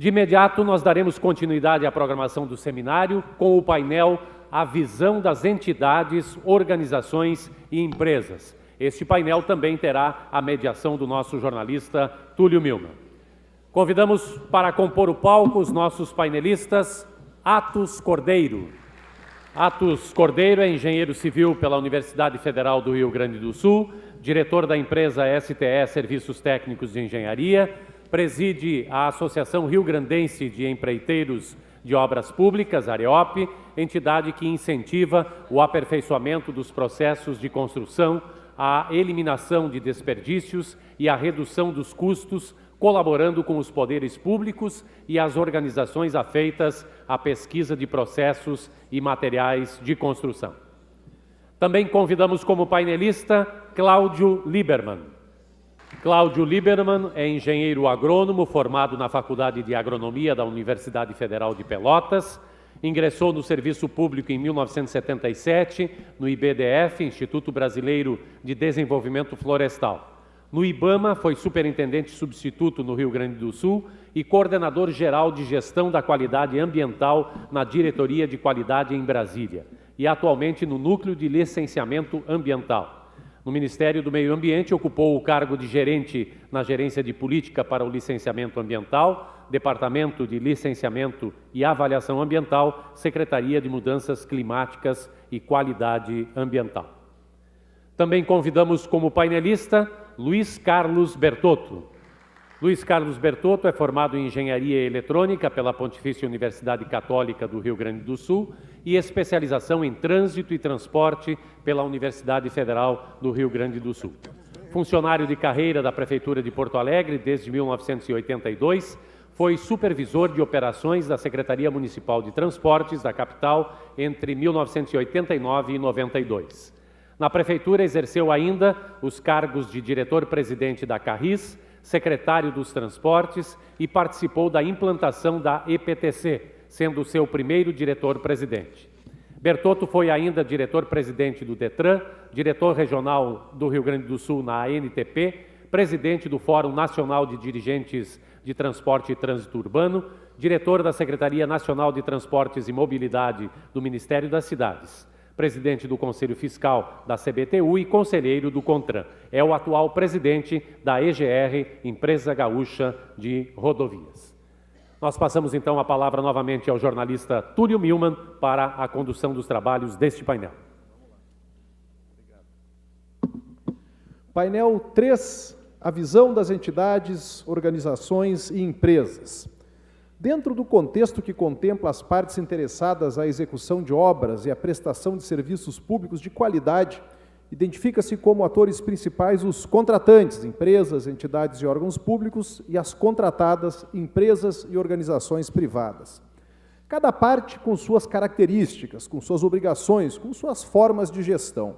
De imediato, nós daremos continuidade à programação do seminário com o painel A Visão das Entidades, Organizações e Empresas. Este painel também terá a mediação do nosso jornalista Túlio Milman. Convidamos para compor o palco os nossos painelistas. Atos Cordeiro. Atos Cordeiro é engenheiro civil pela Universidade Federal do Rio Grande do Sul, diretor da empresa STE Serviços Técnicos de Engenharia, preside a Associação Rio Grandense de Empreiteiros de Obras Públicas, AREOP, entidade que incentiva o aperfeiçoamento dos processos de construção, a eliminação de desperdícios e a redução dos custos, colaborando com os poderes públicos e as organizações afeitas à pesquisa de processos e materiais de construção. Também convidamos como painelista Cláudio Lieberman. Cláudio Lieberman é engenheiro agrônomo formado na Faculdade de Agronomia da Universidade Federal de Pelotas, ingressou no serviço público em 1977 no IBDF, Instituto Brasileiro de Desenvolvimento Florestal. No IBAMA, foi superintendente substituto no Rio Grande do Sul e coordenador geral de gestão da qualidade ambiental na Diretoria de Qualidade em Brasília e atualmente no Núcleo de Licenciamento Ambiental. No Ministério do Meio Ambiente, ocupou o cargo de gerente na Gerência de Política para o Licenciamento Ambiental, Departamento de Licenciamento e Avaliação Ambiental, Secretaria de Mudanças Climáticas e Qualidade Ambiental. Também convidamos como painelista Luiz Carlos Bertotto. Luiz Carlos Bertotto é formado em Engenharia Eletrônica pela Pontifícia Universidade Católica do Rio Grande do Sul e especialização em Trânsito e Transporte pela Universidade Federal do Rio Grande do Sul. Funcionário de carreira da Prefeitura de Porto Alegre desde 1982, foi supervisor de operações da Secretaria Municipal de Transportes da capital entre 1989 e 92. Na Prefeitura exerceu ainda os cargos de diretor-presidente da Carris, secretário dos Transportes e participou da implantação da EPTC, sendo seu primeiro diretor-presidente. Bertotto foi ainda diretor-presidente do DETRAN, diretor regional do Rio Grande do Sul na ANTP, presidente do Fórum Nacional de Dirigentes de Transporte e Trânsito Urbano, diretor da Secretaria Nacional de Transportes e Mobilidade do Ministério das Cidades, presidente do Conselho Fiscal da CBTU e conselheiro do CONTRAN. É o atual presidente da EGR, Empresa Gaúcha de Rodovias. Nós passamos então a palavra novamente ao jornalista Túlio Milman para a condução dos trabalhos deste painel. Painel 3, a visão das entidades, organizações e empresas. Dentro do contexto que contempla as partes interessadas à execução de obras e à prestação de serviços públicos de qualidade, identifica-se como atores principais os contratantes, empresas, entidades e órgãos públicos, e as contratadas, empresas e organizações privadas. Cada parte com suas características, com suas obrigações, com suas formas de gestão.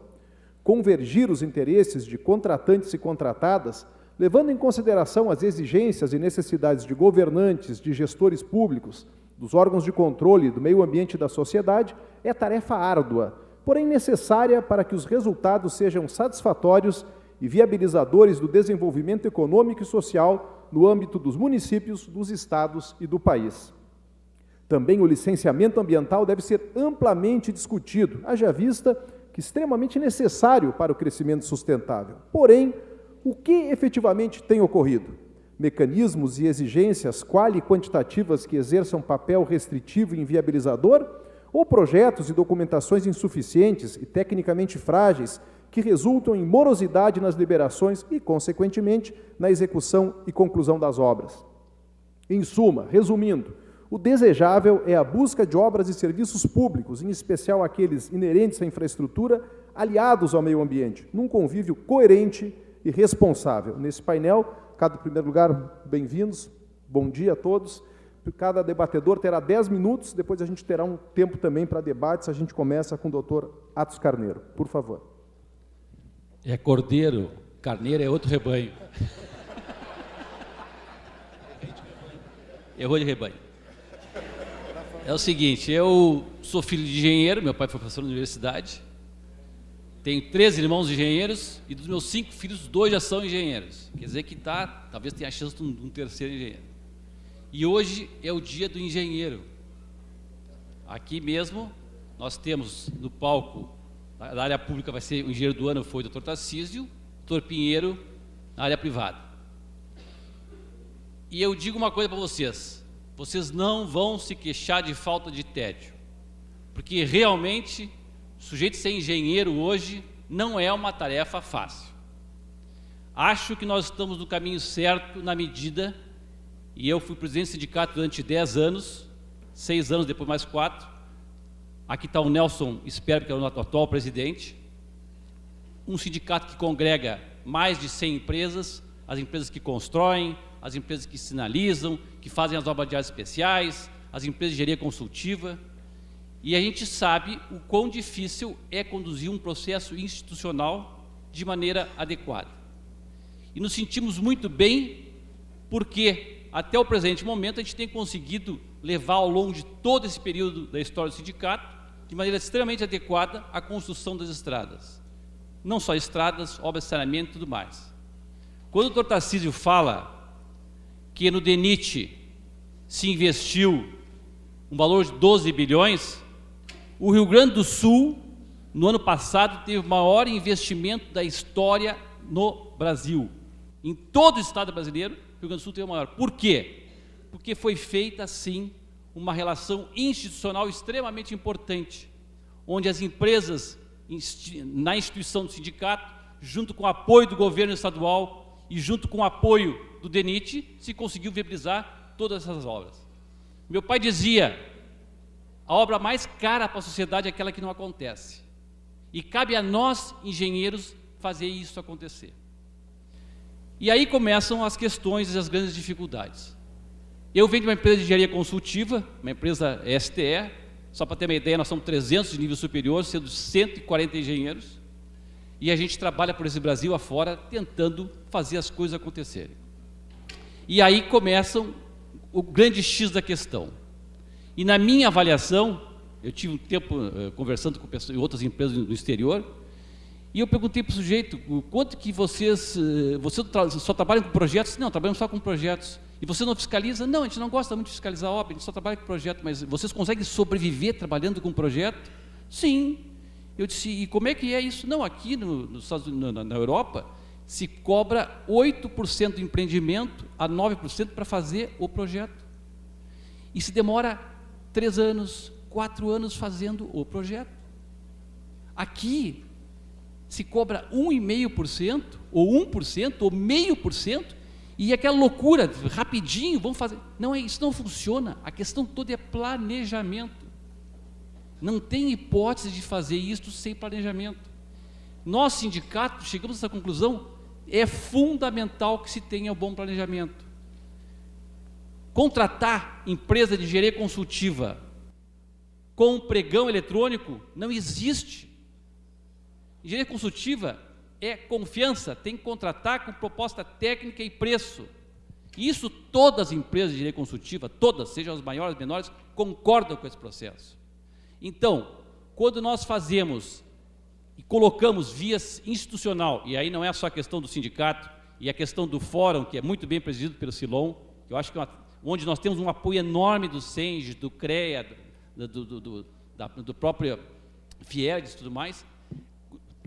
Convergir os interesses de contratantes e contratadas, levando em consideração as exigências e necessidades de governantes, de gestores públicos, dos órgãos de controle do meio ambiente e da sociedade, é tarefa árdua, porém necessária para que os resultados sejam satisfatórios e viabilizadores do desenvolvimento econômico e social no âmbito dos municípios, dos estados e do país. Também o licenciamento ambiental deve ser amplamente discutido, haja vista que é extremamente necessário para o crescimento sustentável. Porém, o que efetivamente tem ocorrido? Mecanismos e exigências quali quantitativas que exerçam papel restritivo e inviabilizador? Ou projetos e documentações insuficientes e tecnicamente frágeis que resultam em morosidade nas liberações e, consequentemente, na execução e conclusão das obras? Em suma, resumindo, o desejável é a busca de obras e serviços públicos, em especial aqueles inerentes à infraestrutura, aliados ao meio ambiente, num convívio coerente e responsável. Nesse painel, em primeiro lugar, bem-vindos, bom dia a todos. Cada debatedor terá 10 minutos, depois a gente terá um tempo também para debates. A gente começa com o doutor Atos Carneiro, por favor. É cordeiro, carneiro é outro rebanho. Errou de rebanho. É o seguinte, eu sou filho de engenheiro, meu pai foi professor na universidade, tenho 3 irmãos engenheiros e dos meus 5 filhos, 2 já são engenheiros. Quer dizer que talvez tenha a chance de um terceiro engenheiro. E hoje é o dia do engenheiro. Aqui mesmo, nós temos no palco, na área pública vai ser o engenheiro do ano, foi o Dr. Tarcísio, Dr. Pinheiro, na área privada. E eu digo uma coisa para vocês, vocês não vão se queixar de falta de tédio, porque realmente, o sujeito ser engenheiro hoje não é uma tarefa fácil. Acho que nós estamos no caminho certo na medida, e eu fui presidente do sindicato durante 10 anos, 6 anos, depois mais 4, aqui está o Nelson, espero que é o atual presidente, um sindicato que congrega mais de 100 empresas, as empresas que constroem, as empresas que sinalizam, que fazem as obras de áreas especiais, as empresas de engenharia consultiva, e a gente sabe o quão difícil é conduzir um processo institucional de maneira adequada. E nos sentimos muito bem, porque até o presente momento a gente tem conseguido levar ao longo de todo esse período da história do sindicato, de maneira extremamente adequada, a construção das estradas. Não só estradas, obras de saneamento e tudo mais. Quando o Dr. Tarcísio fala que no DENIT se investiu um valor de 12 bilhões, o Rio Grande do Sul, no ano passado, teve o maior investimento da história no Brasil. Em todo o estado brasileiro, o Rio Grande do Sul teve o maior. Por quê? Porque foi feita, sim, uma relação institucional extremamente importante, onde as empresas, na instituição do sindicato, junto com o apoio do governo estadual e junto com o apoio do DENIT, se conseguiu viabilizar todas essas obras. Meu pai dizia, a obra mais cara para a sociedade é aquela que não acontece. E cabe a nós, engenheiros, fazer isso acontecer. E aí começam as questões e as grandes dificuldades. Eu venho de uma empresa de engenharia consultiva, uma empresa STE, só para ter uma ideia, nós somos 300 de nível superior, sendo 140 engenheiros, e a gente trabalha por esse Brasil afora, tentando fazer as coisas acontecerem. E aí começam o grande X da questão. E na minha avaliação, eu tive um tempo conversando com pessoas, outras empresas do exterior, e eu perguntei para o sujeito, quanto que vocês só trabalham com projetos? Não, trabalhamos só com projetos. E você não fiscaliza? Não, a gente não gosta muito de fiscalizar a obra, a gente só trabalha com projeto, mas vocês conseguem sobreviver trabalhando com projeto? Sim. Eu disse, e como é que é isso? Não, aqui na Europa, se cobra 8% do empreendimento a 9% para fazer o projeto. E se demora 3 anos, 4 anos fazendo o projeto. Aqui se cobra 1,5%, ou 1%, ou 0,5%, e aquela loucura, rapidinho, vamos fazer. Não, isso não funciona. A questão toda é planejamento. Não tem hipótese de fazer isso sem planejamento. Nós, sindicato, chegamos a essa conclusão, é fundamental que se tenha um bom planejamento. Contratar empresa de engenharia consultiva com pregão eletrônico não existe. Engenharia consultiva é confiança, tem que contratar com proposta técnica e preço. E isso todas as empresas de engenharia consultiva, todas, sejam as maiores, menores, concordam com esse processo. Então, quando nós fazemos e colocamos vias institucional, e aí não é só a questão do sindicato, e a questão do fórum, que é muito bem presidido pelo Silon, que eu acho que onde nós temos um apoio enorme do SENG, do CREA, do próprio FIERDES e tudo mais,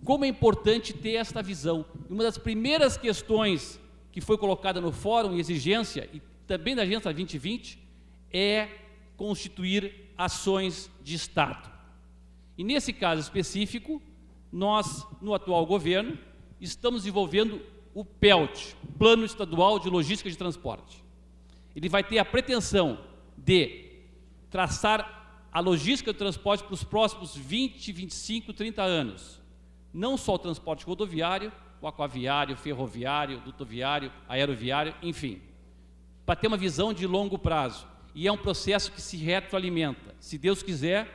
como é importante ter esta visão. Uma das primeiras questões que foi colocada no fórum e exigência, e também da Agenda 2020, é constituir ações de Estado. E nesse caso específico, nós, no atual governo, estamos desenvolvendo o PELT, Plano Estadual de Logística de Transporte. Ele vai ter a pretensão de traçar a logística do transporte para os próximos 20, 25, 30 anos. Não só o transporte rodoviário, o aquaviário, ferroviário, dutoviário, aeroviário, enfim, para ter uma visão de longo prazo. E é um processo que se retroalimenta. Se Deus quiser,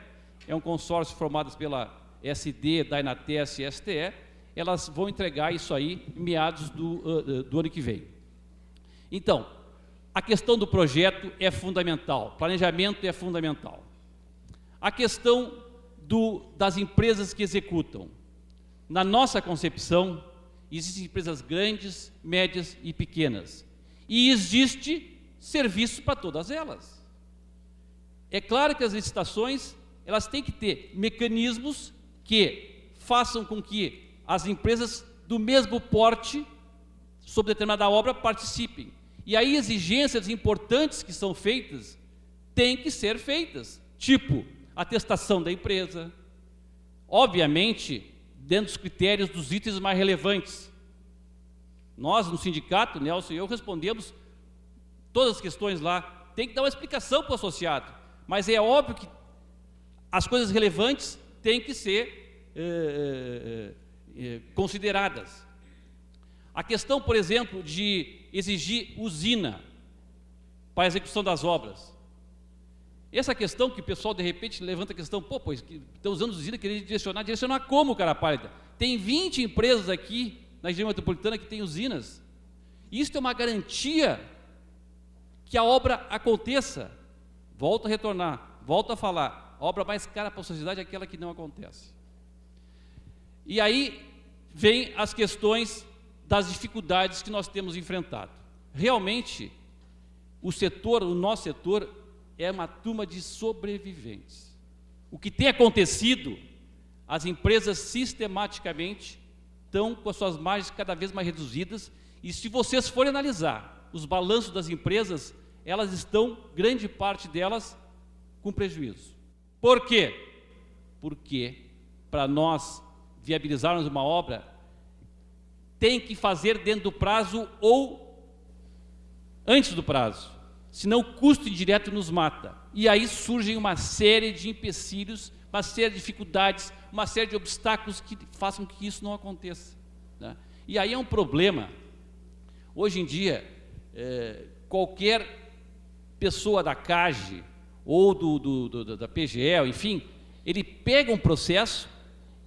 é um consórcio formado pela SD, Dynates e STE, elas vão entregar isso aí em meados do ano que vem. Então, a questão do projeto é fundamental, planejamento é fundamental. A questão das empresas que executam. Na nossa concepção, existem empresas grandes, médias e pequenas. E existe, serviços para todas elas. É claro que as licitações, elas têm que ter mecanismos que façam com que as empresas do mesmo porte, sobre determinada obra, participem. E aí exigências importantes que são feitas, têm que ser feitas, tipo atestação da empresa, obviamente, dentro dos critérios dos itens mais relevantes. Nós, no sindicato, Nelson e eu, respondemos todas as questões lá. Tem que dar uma explicação para o associado, mas é óbvio que as coisas relevantes têm que ser consideradas. A questão, por exemplo, de exigir usina para a execução das obras. Essa questão que o pessoal, de repente, levanta a questão, pois estão usando usina, querer direcionar como, cara pálida? Tem 20 empresas aqui na região metropolitana que tem usinas. Isso é uma garantia que a obra aconteça. Volto a retornar, volto a falar, a obra mais cara para a sociedade é aquela que não acontece. E aí vem as questões das dificuldades que nós temos enfrentado. Realmente, o nosso setor é uma turma de sobreviventes. O que tem acontecido, as empresas sistematicamente estão com as suas margens cada vez mais reduzidas, e se vocês forem analisar os balanços das empresas, elas estão, grande parte delas, com prejuízo. Por quê? Porque, para nós viabilizarmos uma obra, tem que fazer dentro do prazo ou antes do prazo, senão o custo indireto nos mata. E aí surgem uma série de empecilhos, uma série de dificuldades, uma série de obstáculos que façam que isso não aconteça, né? E aí é um problema. Hoje em dia, qualquer pessoa da CAGE ou da PGE, enfim, ele pega um processo,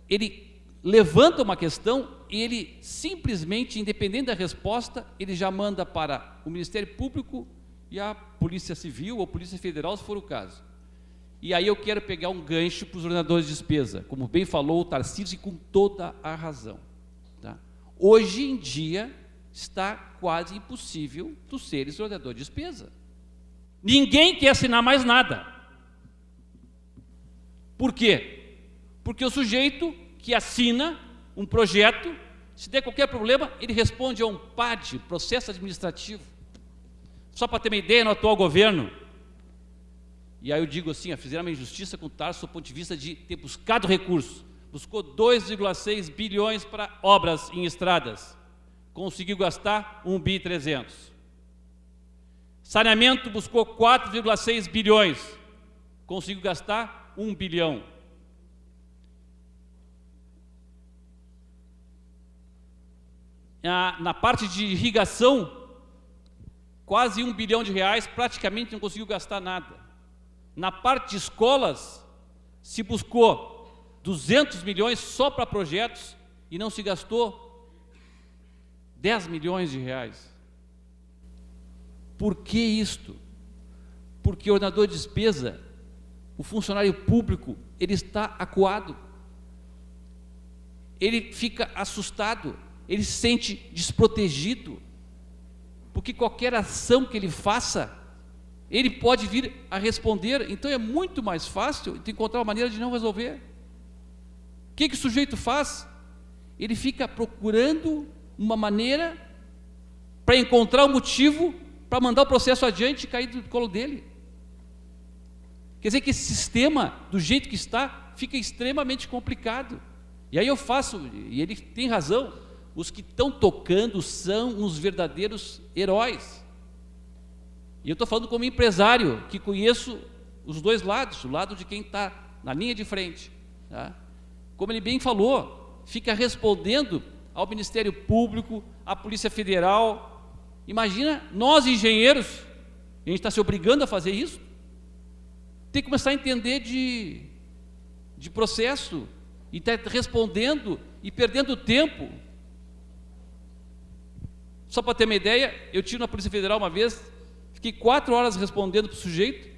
ele levanta uma questão e ele simplesmente, independente da resposta, ele já manda para o Ministério Público e a Polícia Civil ou Polícia Federal, se for o caso. E aí eu quero pegar um gancho para os ordenadores de despesa, como bem falou o Tarcísio, e com toda a razão, tá? Hoje em dia está quase impossível tu seres ordenador de despesa. Ninguém quer assinar mais nada. Por quê? Porque o sujeito que assina um projeto, se der qualquer problema, ele responde a um PAD, processo administrativo. Só para ter uma ideia, no atual governo, e aí eu digo assim, fizeram uma injustiça com o Tarso do ponto de vista de ter buscado recursos, buscou 2,6 bilhões para obras em estradas, conseguiu gastar 1,3 bi. Saneamento buscou 4,6 bilhões, conseguiu gastar 1 bilhão. Na parte de irrigação, quase 1 bilhão de reais, praticamente não conseguiu gastar nada. Na parte de escolas, se buscou 200 milhões só para projetos e não se gastou 10 milhões de reais. Por que isto? Porque o ordenador de despesa, o funcionário público, ele está acuado, ele fica assustado, ele se sente desprotegido, porque qualquer ação que ele faça, ele pode vir a responder. Então é muito mais fácil de encontrar uma maneira de não resolver. O que o sujeito faz? Ele fica procurando uma maneira para encontrar um motivo para mandar o processo adiante e cair do colo dele. Quer dizer que esse sistema, do jeito que está, fica extremamente complicado. E aí eu faço, e ele tem razão, os que estão tocando são os verdadeiros heróis. E eu estou falando como empresário, que conheço os dois lados, o lado de quem está na linha de frente, tá? Como ele bem falou, fica respondendo ao Ministério Público, à Polícia Federal. Imagina, nós engenheiros, a gente está se obrigando a fazer isso, tem que começar a entender de processo, e está respondendo e perdendo tempo. Só para ter uma ideia, eu tive na Polícia Federal uma vez, fiquei 4 horas respondendo para o sujeito.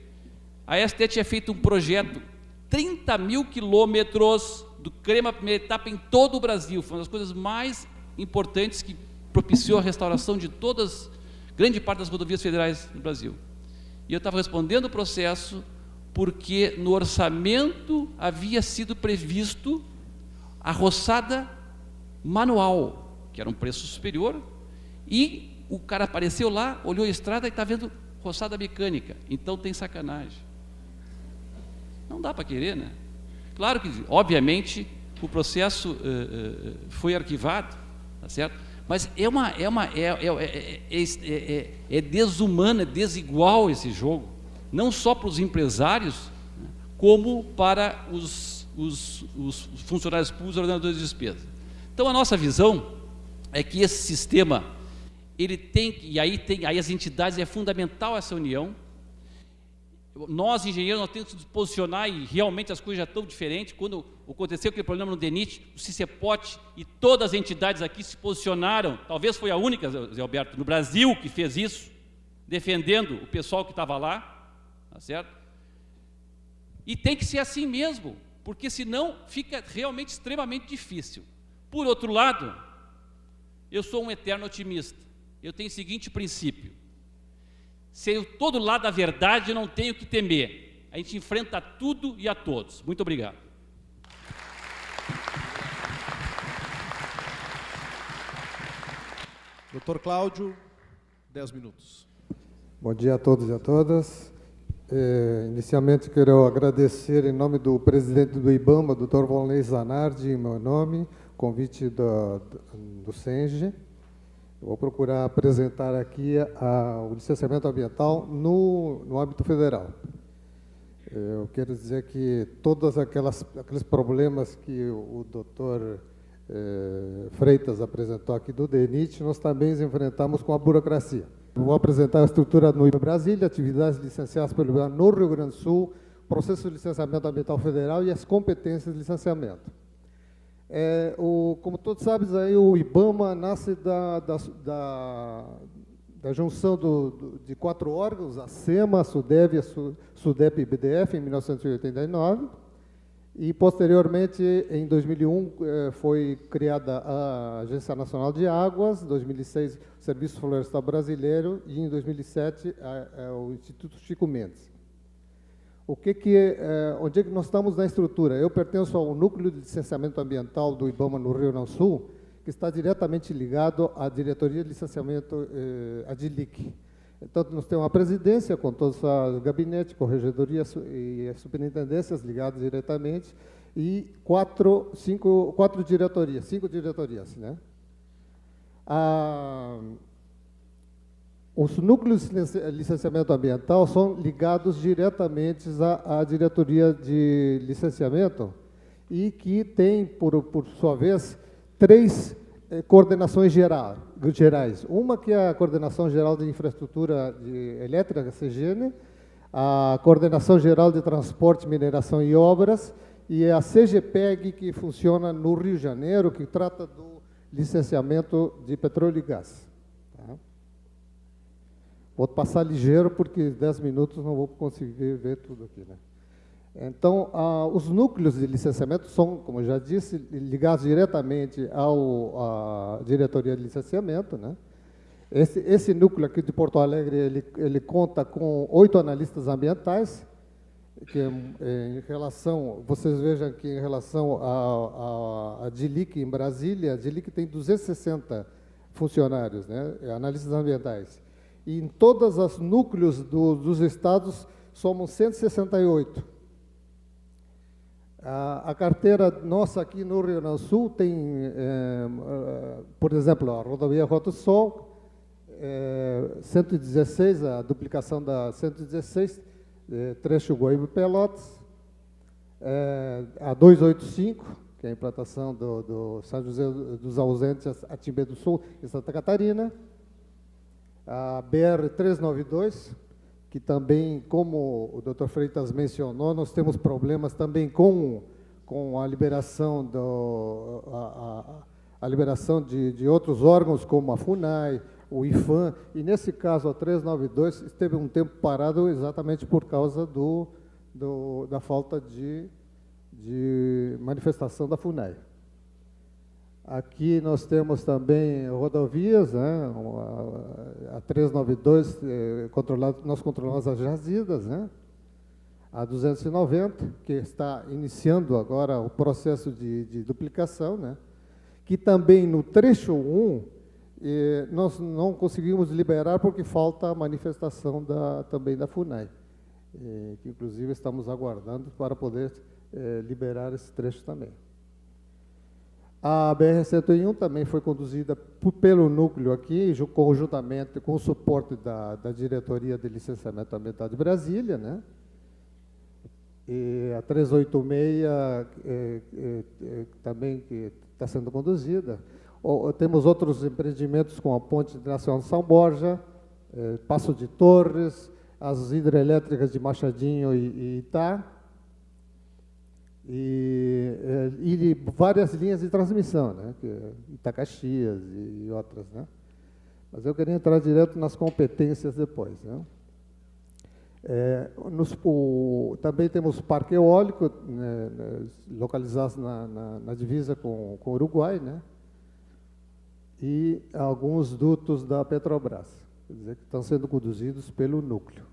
A STE tinha feito um projeto, 30 mil quilômetros do crema primeira etapa em todo o Brasil. Foi uma das coisas mais importantes que propiciou a restauração de todas, grande parte das rodovias federais no Brasil. E eu estava respondendo o processo porque no orçamento havia sido previsto a roçada manual, que era um preço superior, e o cara apareceu lá, olhou a estrada e está vendo roçada mecânica. Então tem sacanagem. Não dá para querer, né? Claro que, obviamente, o processo foi arquivado, tá certo? Mas é desumano, é desigual esse jogo, não só para os empresários, né, como para os funcionários públicos, ordenadores de despesa. Então, a nossa visão é que esse sistema, ele tem, e aí as entidades, é fundamental essa união. Nós, engenheiros, nós temos que nos posicionar, e realmente as coisas já estão diferentes. Quando aconteceu aquele problema no DENIT, o CICEPOT e todas as entidades aqui se posicionaram, talvez foi a única, Zé Alberto, no Brasil que fez isso, defendendo o pessoal que estava lá, tá certo? E tem que ser assim mesmo, porque senão fica realmente extremamente difícil. Por outro lado, eu sou um eterno otimista. Eu tenho o seguinte princípio: se eu estou do lado da verdade, eu não tenho que temer. A gente enfrenta tudo e a todos. Muito obrigado. Doutor Cláudio, 10 minutos. Bom dia a todos e a todas. Inicialmente, quero agradecer, em nome do presidente do IBAMA, Dr. Volney Zanardi, em meu nome, o convite do SENGE. Eu vou procurar apresentar aqui o licenciamento ambiental no âmbito federal. Eu quero dizer que todos aqueles problemas que o doutor Freitas apresentou aqui do DENIT, nós também enfrentamos com a burocracia. Vou apresentar a estrutura no Brasília, atividades licenciadas pelo IBAMA no Rio Grande do Sul, processo de licenciamento ambiental federal e as competências de licenciamento. Como todos sabem, aí, o IBAMA nasce da junção de 4 órgãos, a SEMA, a SUDEV, a SUDEP e BDF, em 1989, e, posteriormente, em 2001, foi criada a Agência Nacional de Águas, em 2006, o Serviço Florestal Brasileiro, e, em 2007, o Instituto Chico Mendes. Onde é que nós estamos na estrutura? Eu pertenço ao Núcleo de Licenciamento Ambiental do IBAMA no Rio Grande do Sul, que está diretamente ligado à Diretoria de Licenciamento, a DILIC. Então, nós temos uma presidência com todos os gabinetes, corregedorias e as superintendências ligadas diretamente, e 5 diretorias, né? Os núcleos de licenciamento ambiental são ligados diretamente à diretoria de licenciamento e que tem, por sua vez, 3 coordenações gerais. Uma que é a Coordenação Geral de Infraestrutura Elétrica, a CGN, a Coordenação Geral de Transporte, Mineração e Obras, e a CGPEG, que funciona no Rio de Janeiro, que trata do licenciamento de petróleo e gás. Tá? Vou passar ligeiro, porque 10 minutos não vou conseguir ver tudo aqui, né? Então, os núcleos de licenciamento são, como eu já disse, ligados diretamente à diretoria de licenciamento, né? Esse núcleo aqui de Porto Alegre, ele conta com 8 analistas ambientais, que em relação, vocês vejam que em relação à DILIC em Brasília, a DILIC tem 260 funcionários, né? Analistas ambientais. E em todos os núcleos dos estados, somos 168. A carteira nossa aqui no Rio Grande do Sul tem, por exemplo, a rodovia Rota do Sol, 116, a duplicação da 116, trecho Guaíba-Pelotas, a 285, que é a implantação do São José dos Ausentes a Timbé do Sul, em Santa Catarina, a BR-392, que também, como o Dr. Freitas mencionou, nós temos problemas também com a liberação, a liberação de outros órgãos, como a FUNAI, o IFAM, e nesse caso a 392 esteve um tempo parado exatamente por causa da falta de manifestação da FUNAI. Aqui nós temos também rodovias, né? A 392, nós controlamos as jazidas, né? A 290, que está iniciando agora o processo de duplicação, né? Que também no trecho 1, nós não conseguimos liberar porque falta a manifestação também da FUNAI, que inclusive estamos aguardando para poder liberar esse trecho também. A BR-101 também foi conduzida pelo núcleo aqui, conjuntamente com o suporte da Diretoria de Licenciamento Ambiental de Brasília, né? E a 386 também que está sendo conduzida. Temos outros empreendimentos com a Ponte Nacional de São Borja, Passo de Torres, as hidrelétricas de Machadinho e Itá, e várias linhas de transmissão, né? Itacaxias e outras, né? Mas eu queria entrar direto nas competências depois, né? Também temos parque eólico, né, localizados na divisa com o Uruguai, né? E alguns dutos da Petrobras, quer dizer, que estão sendo conduzidos pelo núcleo.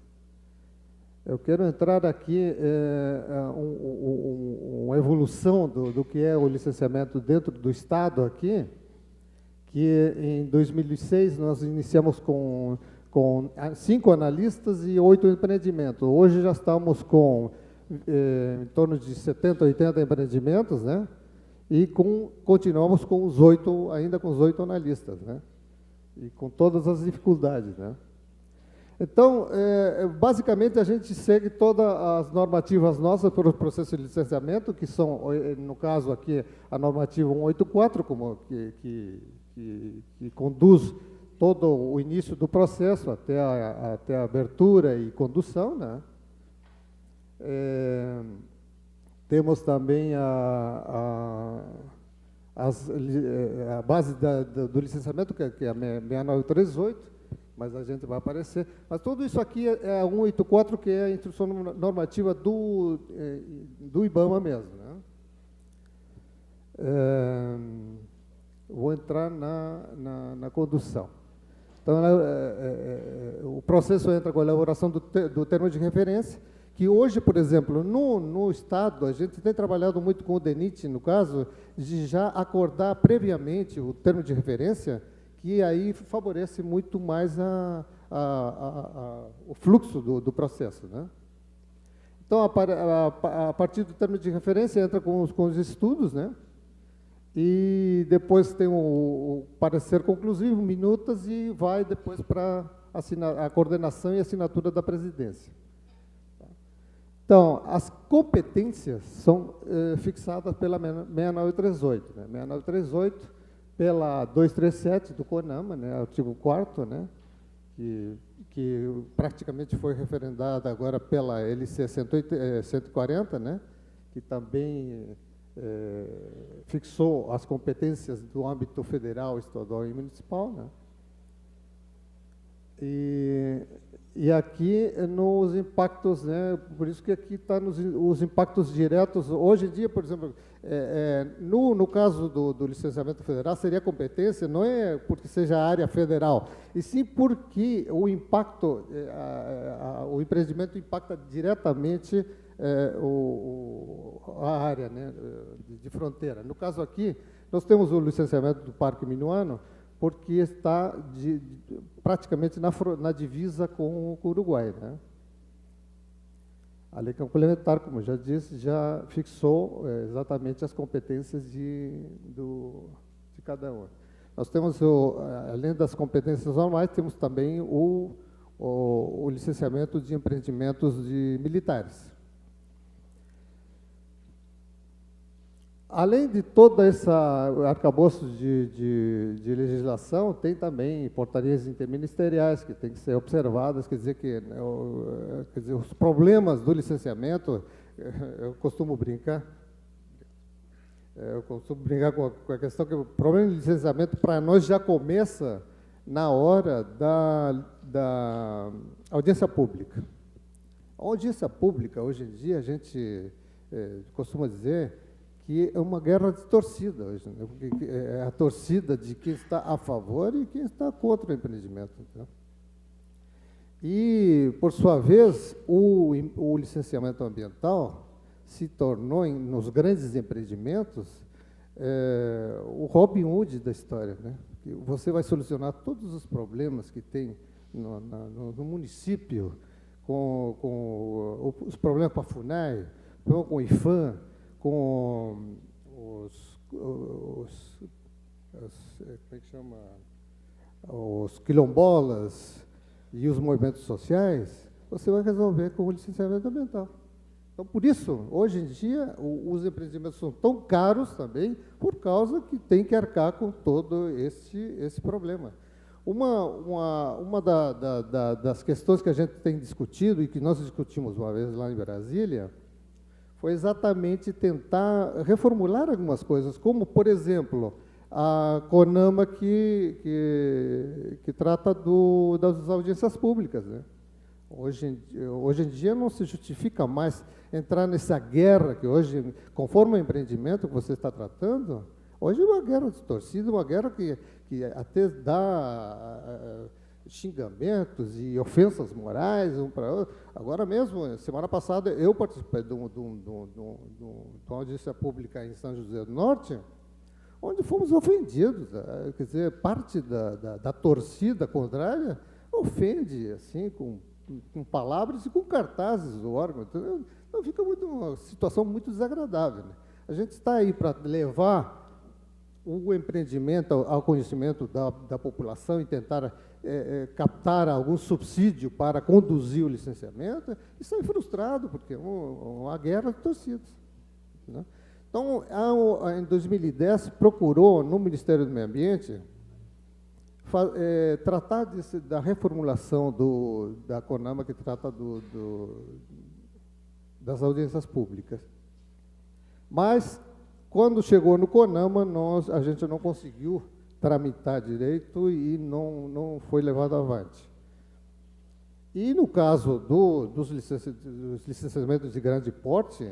Eu quero entrar aqui uma evolução do que é o licenciamento dentro do Estado aqui, que em 2006 nós iniciamos com 5 analistas e 8 empreendimentos. Hoje já estamos com em torno de 70, 80 empreendimentos, né? E continuamos com ainda com os 8 analistas, né? E com todas as dificuldades, né? Então, basicamente, a gente segue todas as normativas nossas para o processo de licenciamento, que são, no caso aqui, a normativa 184, que conduz todo o início do processo até a abertura e condução, né? Temos também a base do licenciamento, que é a 6938, mas a gente vai aparecer. Mas tudo isso aqui é a 184, que é a instrução normativa do IBAMA mesmo, né? Vou entrar na condução. Então, o processo entra com a elaboração do termo de referência, que hoje, por exemplo, no Estado, a gente tem trabalhado muito com o DENIT, no caso, de já acordar previamente o termo de referência, que aí favorece muito mais o fluxo do processo, né? Então, a partir do termo de referência, entra com os estudos, né? E depois tem o parecer conclusivo, minutas, e vai depois para a coordenação e assinatura da presidência. Então, as competências são fixadas pela 6938, né? 6938, pela 237 do CONAMA, né? Artigo 4º, né? Que praticamente foi referendada agora pela LC 140, né? Que também fixou as competências do âmbito federal, estadual e municipal, né? E aqui nos impactos, né? Por isso que aqui está os impactos diretos. Hoje em dia, por exemplo, no caso do licenciamento federal, seria competência, não é porque seja a área federal, e sim porque o impacto, o empreendimento impacta diretamente a área, né, de fronteira. No caso aqui, nós temos o licenciamento do Parque Minuano, porque está praticamente na divisa com o Uruguai, né? A lei complementar, como já disse, já fixou exatamente as competências de cada um. Nós temos, além das competências normais, temos também o licenciamento de empreendimentos militares. Além de todo esse arcabouço de legislação, tem também portarias interministeriais que têm que ser observadas, quer dizer, os problemas do licenciamento, eu costumo brincar com a questão que o problema do licenciamento para nós já começa na hora da audiência pública. A audiência pública, hoje em dia, a gente costuma dizer que é uma guerra de torcida hoje, né? Porque é a torcida de quem está a favor e quem está contra o empreendimento. Né? E, por sua vez, o licenciamento ambiental se tornou, nos grandes empreendimentos, o Robin Hood da história, né? Você vai solucionar todos os problemas que tem no município, com os problemas com a FUNAI, com o IFAM, com os quilombolas e os movimentos sociais, você vai resolver com o licenciamento ambiental. Então, por isso, hoje em dia, os empreendimentos são tão caros também, por causa que tem que arcar com todo esse problema. Uma das questões que a gente tem discutido, e que nós discutimos uma vez lá em Brasília, foi exatamente tentar reformular algumas coisas, como, por exemplo, a CONAMA que trata das audiências públicas, né? Hoje em dia não se justifica mais entrar nessa guerra que hoje, conforme o empreendimento que você está tratando, hoje é uma guerra distorcida, uma guerra que até dá xingamentos e ofensas morais um para outro. Agora mesmo, semana passada, eu participei de uma audiência pública em São José do Norte, onde fomos ofendidos. Quer dizer, parte da torcida contrária ofende, assim, com palavras e com cartazes do órgão. Então fica uma situação muito desagradável, né? A gente está aí para levar o empreendimento ao conhecimento da população e tentar captar algum subsídio para conduzir o licenciamento, e sai frustrado, porque é uma guerra de torcidas, né? Então, em 2010, procurou, no Ministério do Meio Ambiente, tratar da reformulação da CONAMA, que trata das audiências públicas. Mas, quando chegou no CONAMA, a gente não conseguiu tramitar direito e não foi levado avante. E, no caso dos licenciamentos de grande porte,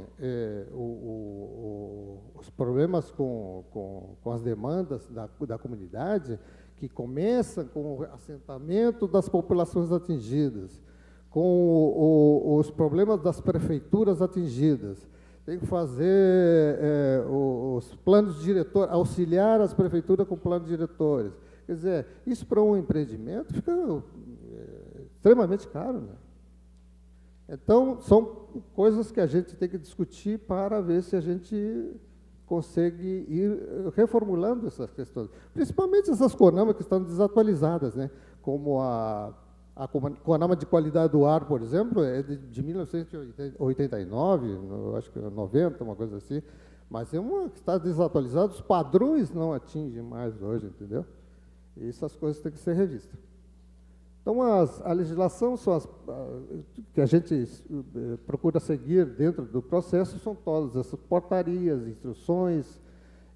os problemas com as demandas da comunidade, que começam com o assentamento das populações atingidas, com os problemas das prefeituras atingidas, tem que fazer os planos diretores, auxiliar as prefeituras com planos diretores. Quer dizer, isso para um empreendimento fica extremamente caro, né? Então, são coisas que a gente tem que discutir para ver se a gente consegue ir reformulando essas questões. Principalmente essas CONAMA que estão desatualizadas, né? Como a CONAMA de qualidade do ar, por exemplo, é de 1989, acho que 90, uma coisa assim, mas é uma que está desatualizada, os padrões não atingem mais hoje, entendeu? E essas coisas têm que ser revistas. Então, a legislação que a gente procura seguir dentro do processo são todas essas portarias, instruções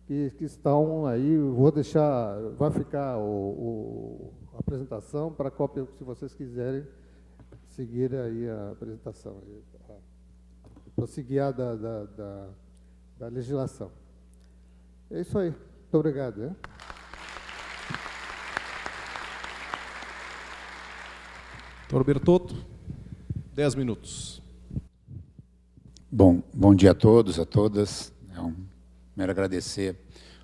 que estão aí. Vou deixar, vai ficar a apresentação para cópia, se vocês quiserem seguir aí a apresentação, prosseguir da legislação. É isso aí. Muito obrigado, né? Doutor Bertotto, 10 minutos. Bom dia a todos, a todas. Quero agradecer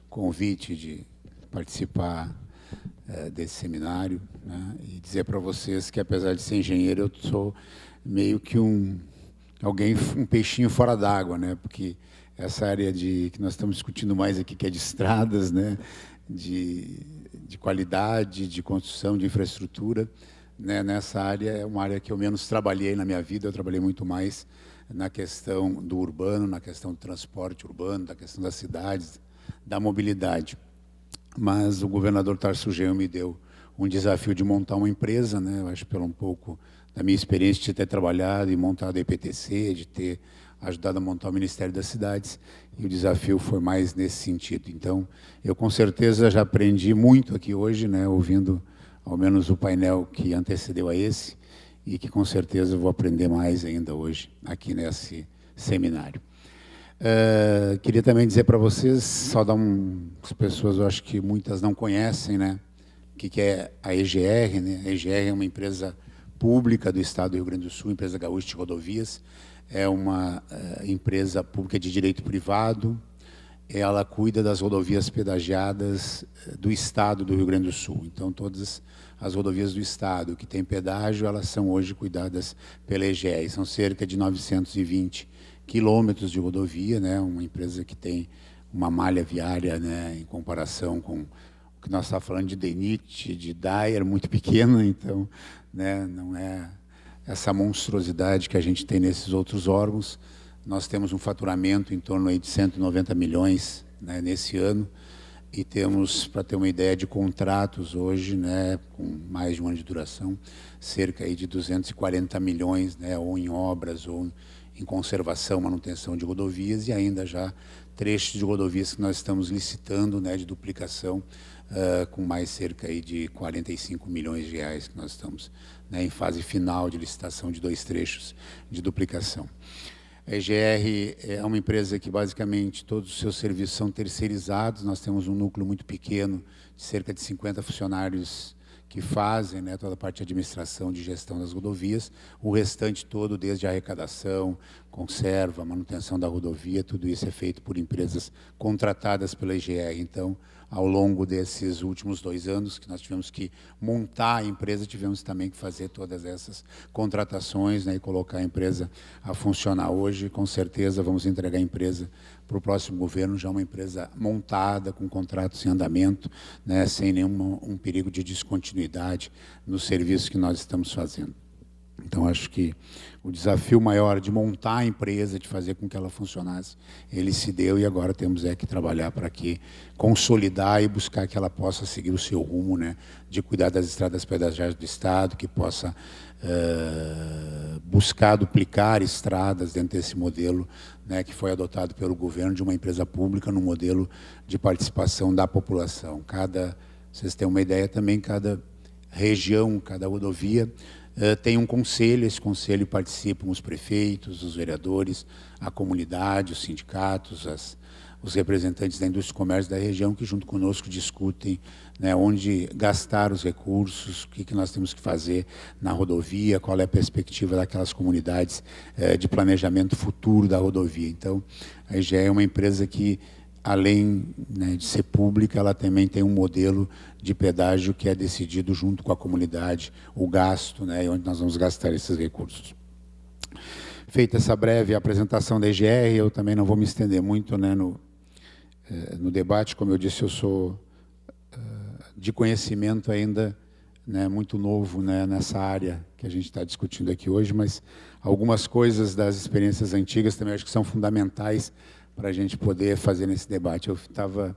o convite de participar desse seminário, né, e dizer para vocês que, apesar de ser engenheiro, eu sou meio que um peixinho fora d'água, né, porque essa área que nós estamos discutindo mais aqui, que é de estradas, né, de qualidade, de construção, de infraestrutura, né, nessa área é uma área que eu menos trabalhei na minha vida. Eu trabalhei muito mais na questão do urbano, na questão do transporte urbano, da questão das cidades, da mobilidade. Mas o governador Tarcísio Genro me deu um desafio de montar uma empresa, né, eu acho pelo um pouco da minha experiência de ter trabalhado e montado a EPTC, de ter ajudado a montar o Ministério das Cidades, e o desafio foi mais nesse sentido. Então, eu com certeza já aprendi muito aqui hoje, né, ouvindo ao menos o painel que antecedeu a esse, e que com certeza vou aprender mais ainda hoje aqui nesse seminário. Queria também dizer para vocês, só dar as pessoas, eu acho que muitas não conhecem, né, o que é a EGR, né? A EGR é uma empresa pública do Estado do Rio Grande do Sul, empresa gaúcha de rodovias, é uma empresa pública de direito privado, ela cuida das rodovias pedagiadas do Estado do Rio Grande do Sul. Então, todas as rodovias do Estado que têm pedágio, elas são hoje cuidadas pela EGR. São cerca de 920 quilômetros de rodovia, né? Uma empresa que tem uma malha viária, né, em comparação com o que nós estávamos falando de DENIT, de DAER, muito pequena, então, né, não é essa monstruosidade que a gente tem nesses outros órgãos. Nós temos um faturamento em torno aí de 190 milhões, né, nesse ano, e temos, para ter uma ideia, de contratos hoje, né, com mais de um ano de duração, cerca aí de 240 milhões, né, ou em obras, ou em conservação, manutenção de rodovias, e ainda já trechos de rodovias que nós estamos licitando, né, de duplicação, com mais cerca aí de 45 milhões de reais que nós estamos, né, em fase final de licitação de 2 trechos de duplicação. A EGR é uma empresa que, basicamente, todos os seus serviços são terceirizados. Nós temos um núcleo muito pequeno, de cerca de 50 funcionários que fazem, né, toda a parte de administração, de gestão das rodovias. O restante todo, desde a arrecadação, conserva, manutenção da rodovia, tudo isso é feito por empresas contratadas pela EGR. Então, ao longo desses últimos 2 anos, que nós tivemos que montar a empresa, tivemos também que fazer todas essas contratações, né, e colocar a empresa a funcionar. Hoje, com certeza, vamos entregar a empresa para o próximo governo, já uma empresa montada, com contratos em andamento, né, sem nenhum perigo de descontinuidade nos serviços que nós estamos fazendo. Então, acho que o desafio maior de montar a empresa, de fazer com que ela funcionasse, ele se deu, e agora temos que trabalhar para que consolidar e buscar que ela possa seguir o seu rumo, né, de cuidar das estradas pedagiadas do Estado, que possa buscar duplicar estradas dentro desse modelo, né, que foi adotado pelo governo, de uma empresa pública, no modelo de participação da população. Vocês têm uma ideia também, cada região, cada rodovia, tem um conselho. Esse conselho participam os prefeitos, os vereadores, a comunidade, os sindicatos, os representantes da indústria e comércio da região, que junto conosco discutem, né, onde gastar os recursos, o que nós temos que fazer na rodovia, qual é a perspectiva daquelas comunidades de planejamento futuro da rodovia. Então, a EGE é uma empresa que, além, né, de ser pública, ela também tem um modelo de pedágio que é decidido junto com a comunidade, o gasto, né, e onde nós vamos gastar esses recursos. Feita essa breve apresentação da EGR, eu também não vou me estender muito, né, no debate. Como eu disse, eu sou de conhecimento ainda, né, muito novo, né, nessa área que a gente está discutindo aqui hoje, mas algumas coisas das experiências antigas também acho que são fundamentais para a gente poder fazer nesse debate. Eu estava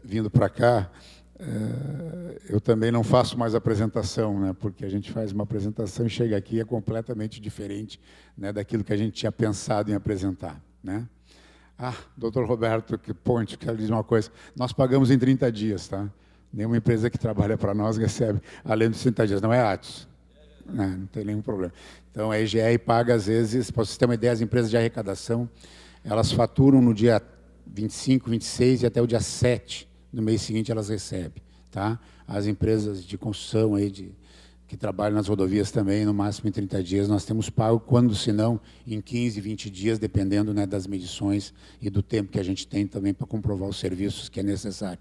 vindo para cá, eu também não faço mais apresentação, né, porque a gente faz uma apresentação e chega aqui e é completamente diferente, né, daquilo que a gente tinha pensado em apresentar, né? Doutor Roberto, que ponte, quero dizer uma coisa, nós pagamos em 30 dias, tá? Nenhuma empresa que trabalha para nós recebe além dos 30 dias, não é Atos, né? Não tem nenhum problema. Então, a EGR paga, às vezes, para vocês terem uma ideia, as empresas de arrecadação, elas faturam no dia 25, 26 e até o dia 7 do mês seguinte elas recebem, tá? As empresas de construção aí, que trabalham nas rodovias também, no máximo em 30 dias, nós temos pago, quando, se não, em 15, 20 dias, dependendo, né, das medições e do tempo que a gente tem também para comprovar os serviços que é necessário.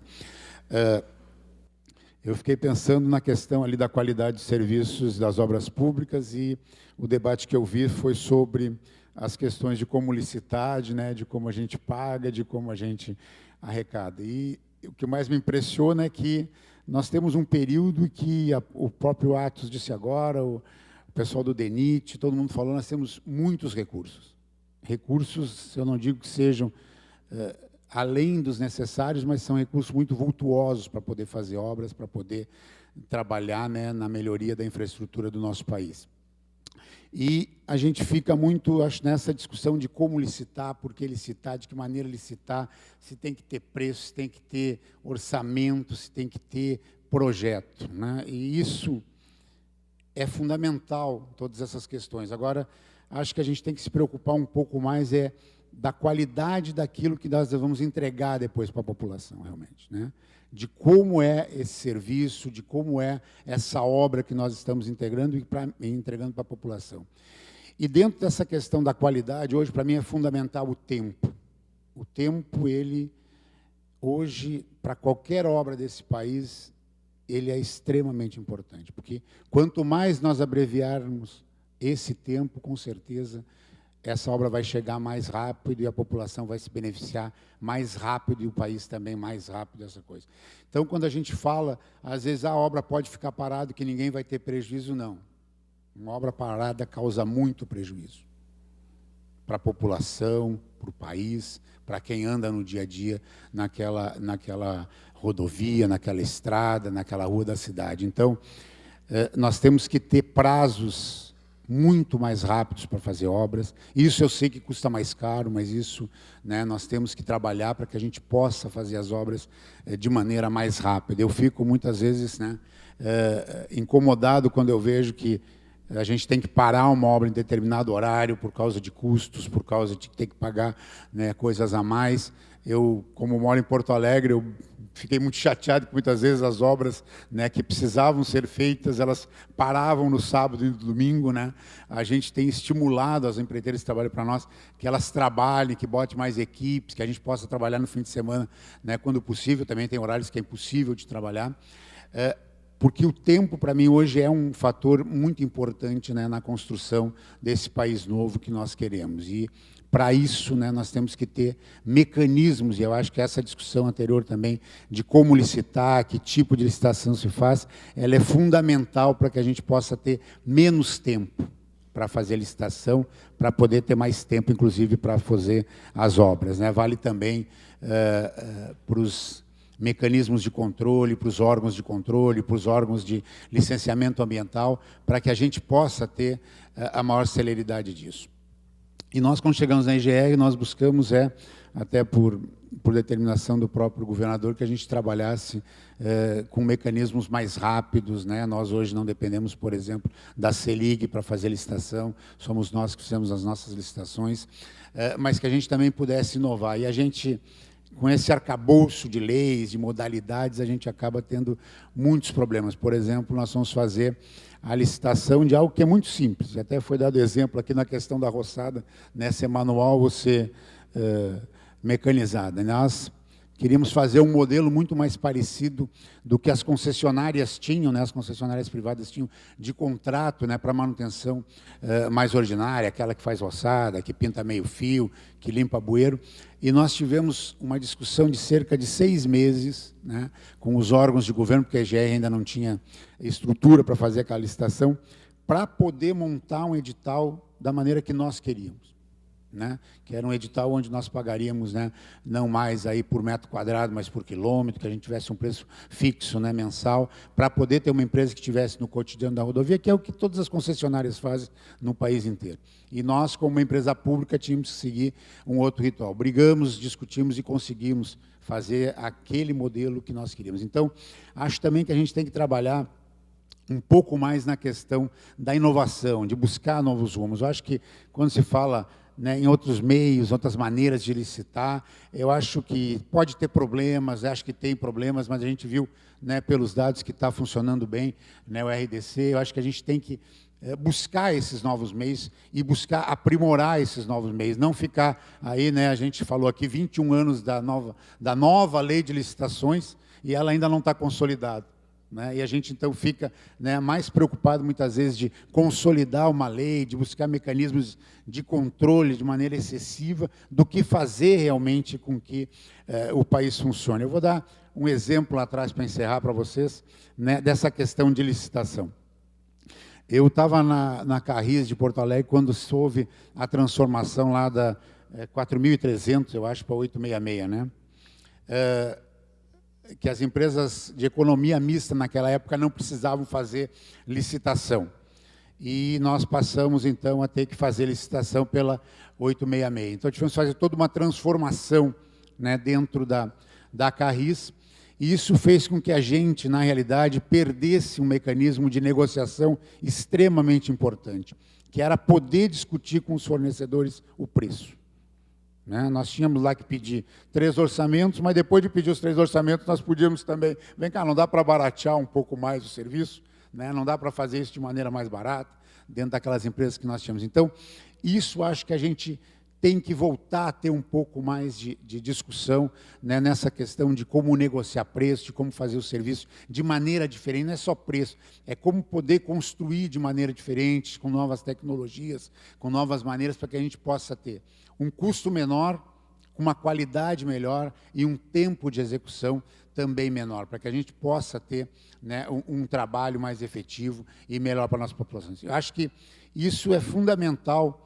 Eu fiquei pensando na questão ali da qualidade de serviços das obras públicas, e o debate que eu vi foi sobre as questões de como licitar, de como a gente paga, de como a gente arrecada. E o que mais me impressiona é que nós temos um período que o próprio Atos disse agora, o pessoal do DENIT, todo mundo falou, nós temos muitos recursos. Recursos, eu não digo que sejam além dos necessários, mas são recursos muito vultuosos para poder fazer obras, para poder trabalhar, né, na melhoria da infraestrutura do nosso país. E a gente fica muito, acho, nessa discussão de como licitar, por que licitar, de que maneira licitar, se tem que ter preço, se tem que ter orçamento, se tem que ter projeto, né? E isso é fundamental, todas essas questões. Agora, acho que a gente tem que se preocupar um pouco mais da qualidade daquilo que nós vamos entregar depois para a população, realmente, né? De como é esse serviço, de como é essa obra que nós estamos integrando e entregando para a população. E dentro dessa questão da qualidade, hoje, para mim, é fundamental o tempo. O tempo, ele, hoje, para qualquer obra desse país, ele é extremamente importante, porque quanto mais nós abreviarmos esse tempo, com certeza, essa obra vai chegar mais rápido e a população vai se beneficiar mais rápido e o país também mais rápido dessa coisa. Então, quando a gente fala, às vezes a obra pode ficar parada que ninguém vai ter prejuízo, não. Uma obra parada causa muito prejuízo para a população, para o país, para quem anda no dia a dia naquela rodovia, naquela estrada, naquela rua da cidade. Então, nós temos que ter prazos muito mais rápidos para fazer obras. Isso eu sei que custa mais caro, mas isso, né, nós temos que trabalhar para que a gente possa fazer as obras de maneira mais rápida. Eu fico muitas vezes, né, incomodado quando eu vejo que a gente tem que parar uma obra em determinado horário por causa de custos, por causa de ter que pagar, né, coisas a mais. Eu, como moro em Porto Alegre, eu fiquei muito chateado que muitas vezes as obras, né, que precisavam ser feitas, elas paravam no sábado e no domingo, né? A gente tem estimulado as empreiteiras que trabalham para nós, que elas trabalhem, que botem mais equipes, que a gente possa trabalhar no fim de semana, né, quando possível. Também tem horários que é impossível de trabalhar. Porque o tempo, para mim, hoje é um fator muito importante, né, na construção desse país novo que nós queremos. E, para isso, né, nós temos que ter mecanismos, e eu acho que essa discussão anterior também, de como licitar, que tipo de licitação se faz, ela é fundamental para que a gente possa ter menos tempo para fazer a licitação, para poder ter mais tempo, inclusive, para fazer as obras, né? Vale também para os mecanismos de controle, para os órgãos de controle, para os órgãos de licenciamento ambiental, para que a gente possa ter a maior celeridade disso. E nós, quando chegamos na IGR, nós buscamos, até por determinação do próprio governador, que a gente trabalhasse com mecanismos mais rápidos, né? Nós hoje não dependemos, por exemplo, da CELIG para fazer licitação, somos nós que fizemos as nossas licitações, mas que a gente também pudesse inovar. E a gente, com esse arcabouço de leis, de modalidades, a gente acaba tendo muitos problemas. Por exemplo, nós vamos fazer a licitação de algo que é muito simples. Até foi dado exemplo aqui na questão da roçada, né, ser manual ou ser mecanizada. Nós queríamos fazer um modelo muito mais parecido do que as concessionárias tinham, né, as concessionárias privadas tinham de contrato, né, para manutenção mais ordinária, aquela que faz roçada, que pinta meio fio, que limpa bueiro. E nós tivemos uma discussão de cerca de 6 meses, né, com os órgãos de governo, porque a IGR ainda não tinha estrutura para fazer aquela licitação, para poder montar um edital da maneira que nós queríamos, né? Que era um edital onde nós pagaríamos, né, não mais aí por metro quadrado, mas por quilômetro, que a gente tivesse um preço fixo, né, mensal, para poder ter uma empresa que estivesse no cotidiano da rodovia, que é o que todas as concessionárias fazem no país inteiro. E nós, como uma empresa pública, tínhamos que seguir um outro ritual. Brigamos, discutimos e conseguimos fazer aquele modelo que nós queríamos. Então, acho também que a gente tem que trabalhar um pouco mais na questão da inovação, de buscar novos rumos. Eu acho que, quando se fala, né, em outros meios, outras maneiras de licitar, eu acho que pode ter problemas, acho que tem problemas, mas a gente viu, né, pelos dados que está funcionando bem, né, o RDC. Eu acho que a gente tem que buscar esses novos meios e buscar aprimorar esses novos meios, não ficar aí, né, a gente falou aqui, 21 anos da nova lei de licitações e ela ainda não está consolidada. Né? E a gente, então, fica, né, mais preocupado, muitas vezes, de consolidar uma lei, de buscar mecanismos de controle de maneira excessiva, do que fazer realmente com que o país funcione. Eu vou dar um exemplo lá atrás para encerrar para vocês, né, dessa questão de licitação. Eu estava na Carris de Porto Alegre quando houve a transformação lá da 4.300, eu acho, para 866, né? Que as empresas de economia mista naquela época não precisavam fazer licitação. E nós passamos, então, a ter que fazer licitação pela 866. Então, tivemos que fazer toda uma transformação, né, dentro da Carris, e isso fez com que a gente, na realidade, perdesse um mecanismo de negociação extremamente importante, que era poder discutir com os fornecedores o preço. né? Nós tínhamos lá que pedir 3 orçamentos, mas depois de pedir os 3 orçamentos, nós podíamos também, vem cá, não dá para baratear um pouco mais o serviço, né? Não dá para fazer isso de maneira mais barata, dentro daquelas empresas que nós tínhamos. Então, isso acho que a gente tem que voltar a ter um pouco mais de discussão, né, nessa questão de como negociar preço, de como fazer o serviço de maneira diferente. Não é só preço, é como poder construir de maneira diferente, com novas tecnologias, com novas maneiras, para que a gente possa ter um custo menor, uma qualidade melhor e um tempo de execução também menor, para que a gente possa ter, né, um trabalho mais efetivo e melhor para a nossa população. Eu acho que isso é fundamental,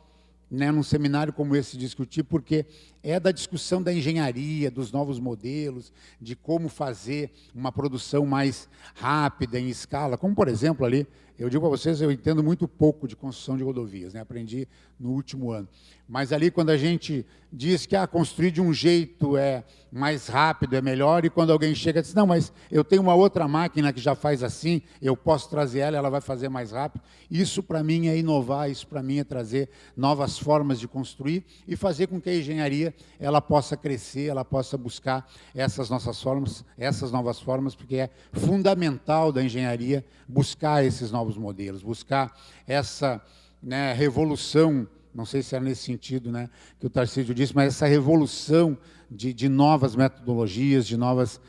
né, num seminário como esse discutir, porque é da discussão da engenharia, dos novos modelos, de como fazer uma produção mais rápida, em escala, como, por exemplo, ali, eu digo para vocês, eu entendo muito pouco de construção de rodovias, né, aprendi no último ano, mas ali quando a gente diz que construir de um jeito é mais rápido, é melhor, e quando alguém chega e diz, não, mas eu tenho uma outra máquina que já faz assim, eu posso trazer ela, ela vai fazer mais rápido, isso para mim é inovar, isso para mim é trazer novas formas de construir e fazer com que a engenharia ela possa crescer, ela possa buscar essas novas formas, porque é fundamental da engenharia buscar esses novos modelos, buscar essa, né, revolução, não sei se era nesse sentido, né, que o Tarcísio disse, mas essa revolução de novas metodologias, de novas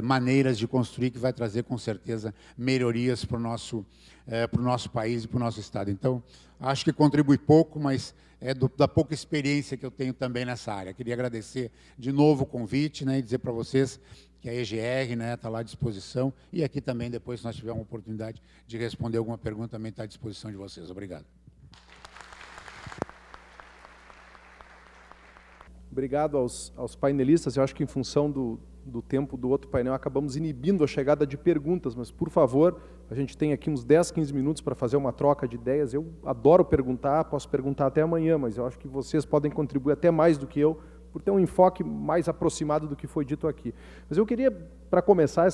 maneiras de construir, que vai trazer, com certeza, melhorias para o nosso país e para o nosso Estado. Então, acho que contribui pouco, mas é da pouca experiência que eu tenho também nessa área. Queria agradecer de novo o convite, né, e dizer para vocês que a EGR, né, está lá à disposição, e aqui também, depois, se nós tivermos uma oportunidade de responder alguma pergunta, também está à disposição de vocês. Obrigado. Obrigado aos painelistas. Eu acho que, em função do tempo do outro painel, acabamos inibindo a chegada de perguntas, mas, por favor, a gente tem aqui uns 10, 15 minutos para fazer uma troca de ideias. Eu adoro perguntar, posso perguntar até amanhã, mas eu acho que vocês podem contribuir até mais do que eu, por ter um enfoque mais aproximado do que foi dito aqui. Mas eu queria, para começar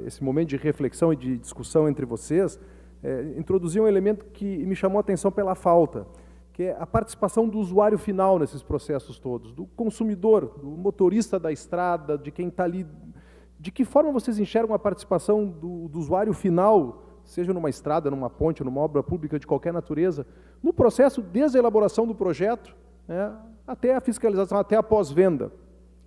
esse momento de reflexão e de discussão entre vocês, introduzir um elemento que me chamou a atenção pela falta, que é a participação do usuário final nesses processos todos, do consumidor, do motorista da estrada, de quem está ali. De que forma vocês enxergam a participação do usuário final, seja numa estrada, numa ponte, numa obra pública de qualquer natureza, no processo desde a elaboração do projeto, né, até a fiscalização, até a pós-venda?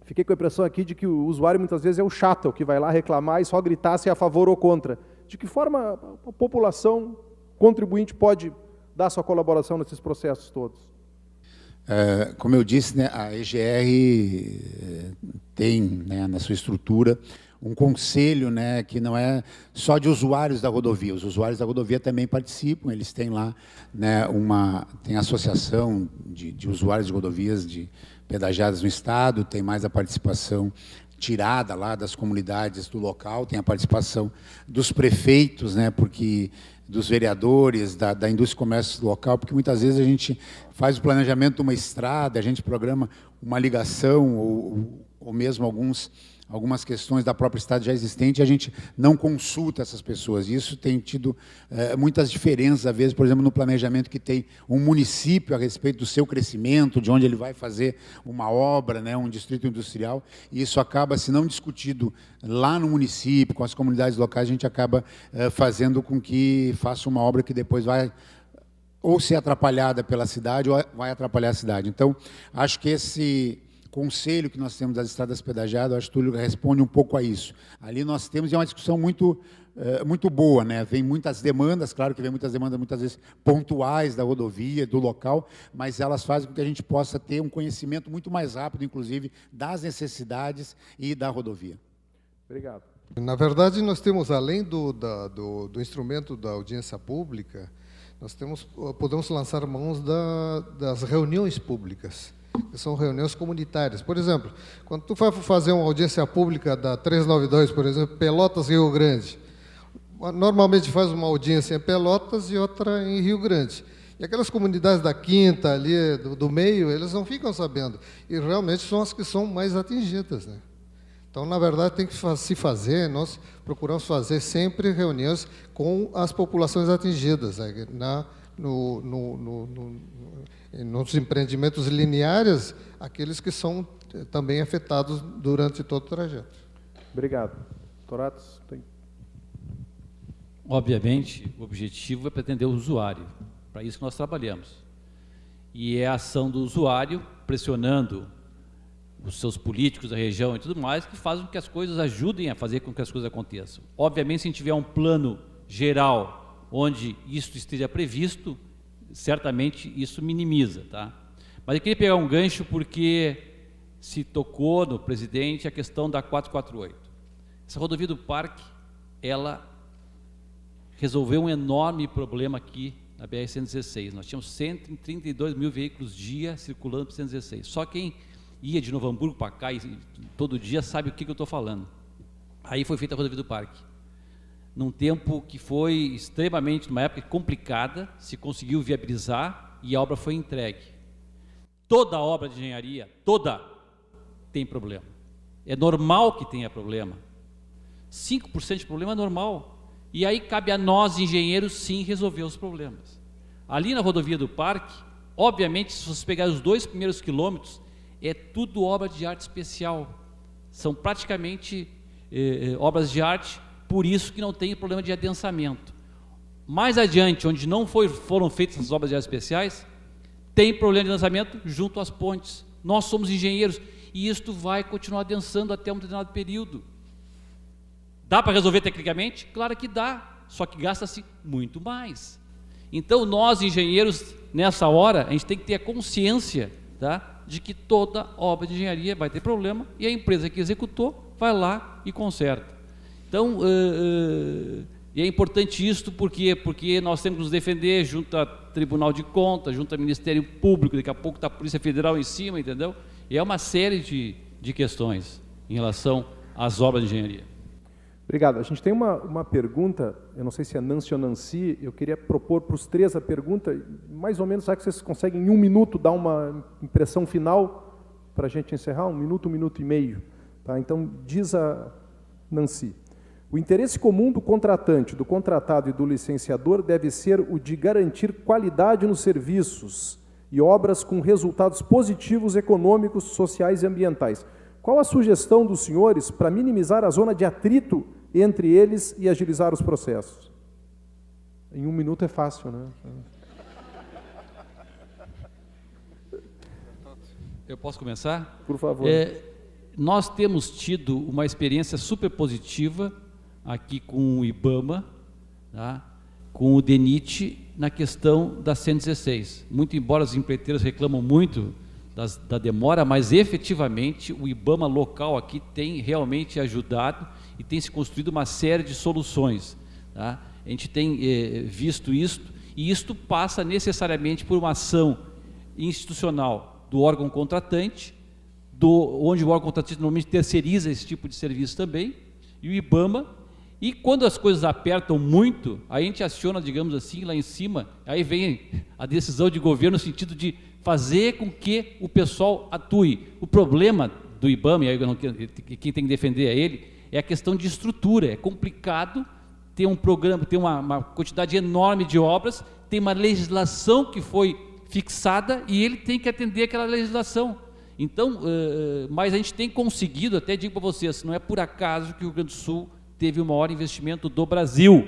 Fiquei com a impressão aqui de que o usuário muitas vezes é o chato, o que vai lá reclamar e só gritar se é a favor ou contra. De que forma a população contribuinte pode dar sua colaboração nesses processos todos? Como eu disse, né, a EGR tem, né, na sua estrutura um conselho, né, que não é só de usuários da rodovia. Os usuários da rodovia também participam, eles têm lá, né, tem a associação de usuários de rodovias pedagiadas no Estado, tem mais a participação tirada lá das comunidades do local, tem a participação dos prefeitos, né, porque dos vereadores, da indústria e comércio local, porque muitas vezes a gente faz o planejamento de uma estrada, a gente programa uma ligação ou mesmo algumas questões da própria estrada já existente, e a gente não consulta essas pessoas. E isso tem tido muitas diferenças, às vezes, por exemplo, no planejamento que tem um município a respeito do seu crescimento, de onde ele vai fazer uma obra, né, um distrito industrial, e isso acaba, se não discutido lá no município, com as comunidades locais, a gente acaba fazendo com que faça uma obra que depois vai ou ser atrapalhada pela cidade ou vai atrapalhar a cidade. Então, acho que esse conselho que nós temos das estradas pedagiadas, acho que o Túlio responde um pouco a isso. Ali nós temos, e é uma discussão muito boa, né? Vem muitas demandas, claro que vem muitas demandas, muitas vezes pontuais da rodovia, do local, mas elas fazem com que a gente possa ter um conhecimento muito mais rápido, inclusive, das necessidades e da rodovia. Obrigado. Na verdade, nós temos, além do instrumento da audiência pública, nós podemos lançar mãos das reuniões públicas, que são reuniões comunitárias. Por exemplo, quando tu vai fazer uma audiência pública da 392, por exemplo, Pelotas, Rio Grande, normalmente faz uma audiência em Pelotas e outra em Rio Grande. E aquelas comunidades da quinta, ali, do meio, eles não ficam sabendo. E realmente são as que são mais atingidas, né? Então, na verdade, tem que se fazer, nós procuramos fazer sempre reuniões com as populações atingidas, né? E nos empreendimentos lineares, aqueles que são também afetados durante todo o trajeto. Obrigado. Dr. Atos, tem... Obviamente, o objetivo é pretender o usuário, para isso que nós trabalhamos. E é a ação do usuário, pressionando os seus políticos da região e tudo mais, que fazem com que as coisas ajudem a fazer com que as coisas aconteçam. Obviamente, se a gente tiver um plano geral onde isso esteja previsto, certamente isso minimiza, tá? Mas eu queria pegar um gancho porque se tocou no presidente a questão da 448. Essa rodovia do Parque, ela resolveu um enorme problema aqui na BR-116. Nós tínhamos 132 mil veículos dia circulando por 116. Só quem ia de Novo Hamburgo para cá e todo dia sabe o que eu estou falando. Aí foi feita a rodovia do Parque. Num tempo que foi extremamente, numa época complicada, se conseguiu viabilizar e a obra foi entregue. Toda obra de engenharia, toda, tem problema. É normal que tenha problema. 5% de problema é normal. E aí cabe a nós, engenheiros, sim, resolver os problemas. Ali na rodovia do Parque, obviamente, se você pegar os 2 primeiros quilômetros, é tudo obra de arte especial. São praticamente obras de arte, por isso que não tem problema de adensamento. Mais adiante, onde não foram feitas as obras de arte especiais, tem problema de adensamento junto às pontes. Nós somos engenheiros e isto vai continuar adensando até um determinado período. Dá para resolver tecnicamente? Claro que dá, só que gasta-se muito mais. Então, nós, engenheiros, nessa hora, a gente tem que ter a consciência, tá, de que toda obra de engenharia vai ter problema e a empresa que executou vai lá e conserta. Então, e é importante isso porque nós temos que nos defender junto ao Tribunal de Contas, junto ao Ministério Público, daqui a pouco está a Polícia Federal em cima, entendeu? E é uma série de questões em relação às obras de engenharia. Obrigado. A gente tem uma pergunta, eu não sei se é Nancy ou Nancy, eu queria propor para os três a pergunta, mais ou menos, será que vocês conseguem em 1 minuto dar uma impressão final para a gente encerrar? 1 minuto e meio. Tá? Então, diz a Nancy, o interesse comum do contratante, do contratado e do licenciador deve ser o de garantir qualidade nos serviços e obras com resultados positivos econômicos, sociais e ambientais. Qual a sugestão dos senhores para minimizar a zona de atrito entre eles e agilizar os processos? Em 1 minuto é fácil, né? Eu posso começar? Por favor. Nós temos tido uma experiência super positiva aqui com o IBAMA, tá? Com o DENIT, na questão da 116. Muito embora os empreiteiros reclamam muito da demora, mas efetivamente o IBAMA local aqui tem realmente ajudado e tem se construído uma série de soluções. Tá? A gente tem visto isto, e isto passa necessariamente por uma ação institucional do órgão contratante, onde o órgão contratante normalmente terceiriza esse tipo de serviço também, e o IBAMA, e quando as coisas apertam muito, a gente aciona, digamos assim, lá em cima, aí vem a decisão de governo no sentido de fazer com que o pessoal atue. O problema do IBAMA, e quem tem que defender é ele, é a questão de estrutura. É complicado ter um programa, ter uma quantidade enorme de obras, tem uma legislação que foi fixada e ele tem que atender aquela legislação. Então, mas a gente tem conseguido, até digo para vocês, não é por acaso que o Rio Grande do Sul teve o maior investimento do Brasil.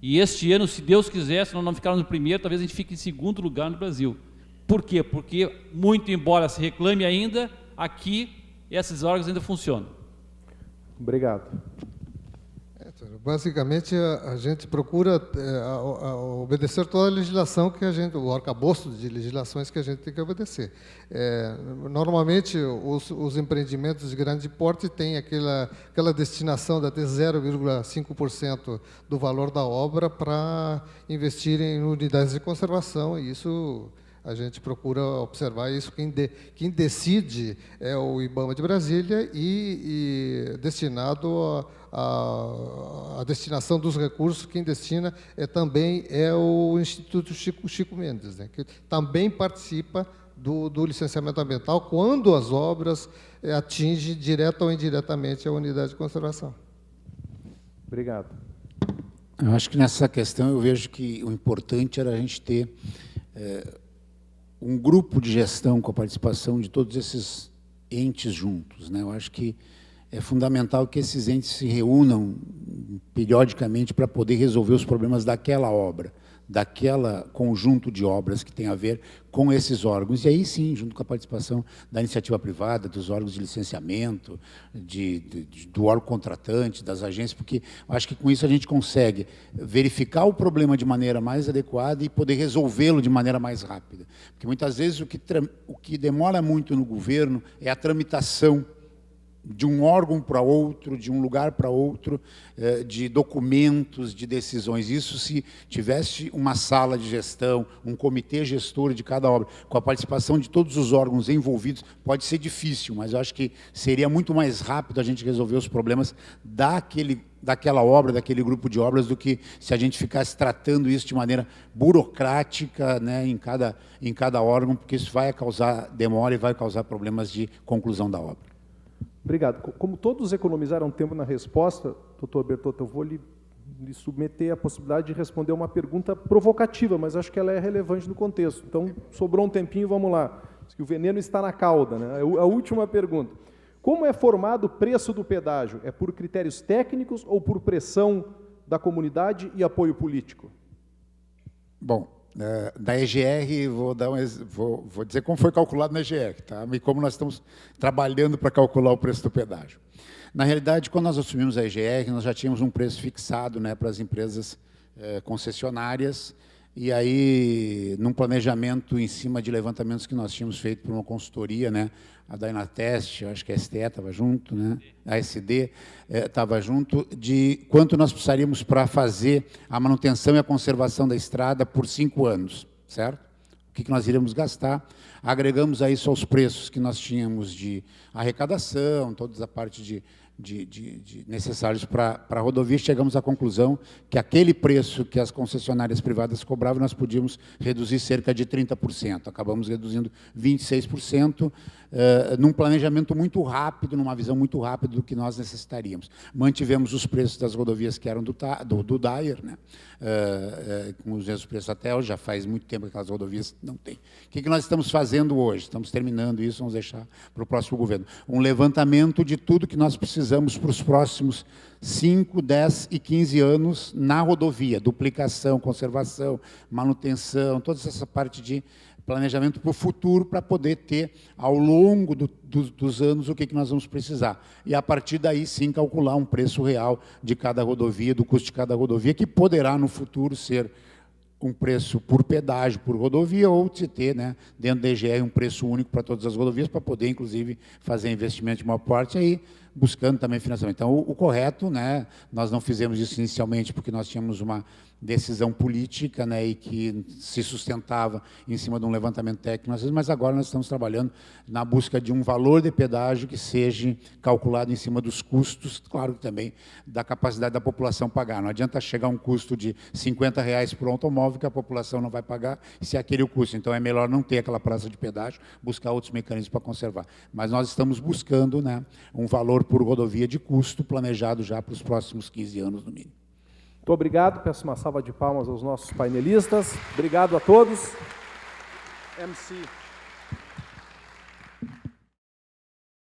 E este ano, se Deus quiser, se nós não ficarmos no primeiro, talvez a gente fique em segundo lugar no Brasil. Por quê? Porque, muito embora se reclame ainda, aqui esses órgãos ainda funcionam. Obrigado. Basicamente, a gente procura obedecer toda a legislação que o arcabouço de legislações que a gente tem que obedecer. Normalmente, os empreendimentos de grande porte têm aquela destinação de até 0,5% do valor da obra para investir em unidades de conservação, e isso a gente procura observar isso. Quem decide é o IBAMA de Brasília e destinado a destinação dos recursos, quem destina também é o Instituto Chico Mendes, né, que também participa do licenciamento ambiental quando as obras atingem direta ou indiretamente a unidade de conservação. Obrigado. Eu acho que nessa questão eu vejo que o importante era a gente ter um grupo de gestão com a participação de todos esses entes juntos, né? Eu acho que é fundamental que esses entes se reúnam periodicamente para poder resolver os problemas daquela obra, daquela conjunto de obras que tem a ver com esses órgãos. E aí sim, junto com a participação da iniciativa privada, dos órgãos de licenciamento, do órgão contratante, das agências, porque eu acho que com isso a gente consegue verificar o problema de maneira mais adequada e poder resolvê-lo de maneira mais rápida. Porque muitas vezes o que demora muito no governo é a tramitação de um órgão para outro, de um lugar para outro, de documentos, de decisões. Isso, se tivesse uma sala de gestão, um comitê gestor de cada obra, com a participação de todos os órgãos envolvidos, pode ser difícil, mas eu acho que seria muito mais rápido a gente resolver os problemas daquela obra, daquele grupo de obras, do que se a gente ficasse tratando isso de maneira burocrática, né, em cada órgão, porque isso vai causar demora e vai causar problemas de conclusão da obra. Obrigado. Como todos economizaram tempo na resposta, doutor Bertotto, eu vou lhe submeter a possibilidade de responder uma pergunta provocativa, mas acho que ela é relevante no contexto. Então, sobrou um tempinho, vamos lá. Diz que o veneno está na cauda, né? A última pergunta. Como é formado o preço do pedágio? É por critérios técnicos ou por pressão da comunidade e apoio político? Bom, da EGR, vou dizer como foi calculado na EGR, tá? E como nós estamos trabalhando para calcular o preço do pedágio. Na realidade, quando nós assumimos a EGR, nós já tínhamos um preço fixado, né, para as empresas concessionárias, e aí, num planejamento em cima de levantamentos que nós tínhamos feito por uma consultoria, né, a Dynatest, acho que a STE estava junto, né, a SD estava junto, de quanto nós precisaríamos para fazer a manutenção e a conservação da estrada por 5 anos, certo? O que nós iríamos gastar, agregamos a isso aos preços que nós tínhamos de arrecadação, toda a parte de necessários para a rodovia, chegamos à conclusão que aquele preço que as concessionárias privadas cobravam, nós podíamos reduzir cerca de 30%. Acabamos reduzindo 26%, num planejamento muito rápido, numa visão muito rápida do que nós necessitaríamos. Mantivemos os preços das rodovias que eram do DAER, né? Com os mesmos preços até hoje, já faz muito tempo que aquelas rodovias não têm. O que nós estamos fazendo hoje? Estamos terminando isso, vamos deixar para o próximo governo. Um levantamento de tudo que nós precisamos para os próximos 5, 10 e 15 anos na rodovia, duplicação, conservação, manutenção, toda essa parte de planejamento para o futuro, para poder ter, ao longo dos anos, o que nós vamos precisar. E, a partir daí, sim, calcular um preço real de cada rodovia, do custo de cada rodovia, que poderá, no futuro, ser um preço por pedágio, por rodovia, ou se ter, né, dentro da EGR, um preço único para todas as rodovias, para poder, inclusive, fazer investimento de uma parte, aí buscando também financiamento. Então, o correto, né, nós não fizemos isso inicialmente porque nós tínhamos uma decisão política, né, e que se sustentava em cima de um levantamento técnico, mas agora nós estamos trabalhando na busca de um valor de pedágio que seja calculado em cima dos custos, claro que também da capacidade da população pagar. Não adianta chegar a um custo de R$50 por automóvel que a população não vai pagar, se é aquele o custo. Então, é melhor não ter aquela praça de pedágio, buscar outros mecanismos para conservar. Mas nós estamos buscando, né, um valor por rodovia de custo planejado já para os próximos 15 anos, no mínimo. Muito obrigado, peço uma salva de palmas aos nossos painelistas. Obrigado a todos. MC.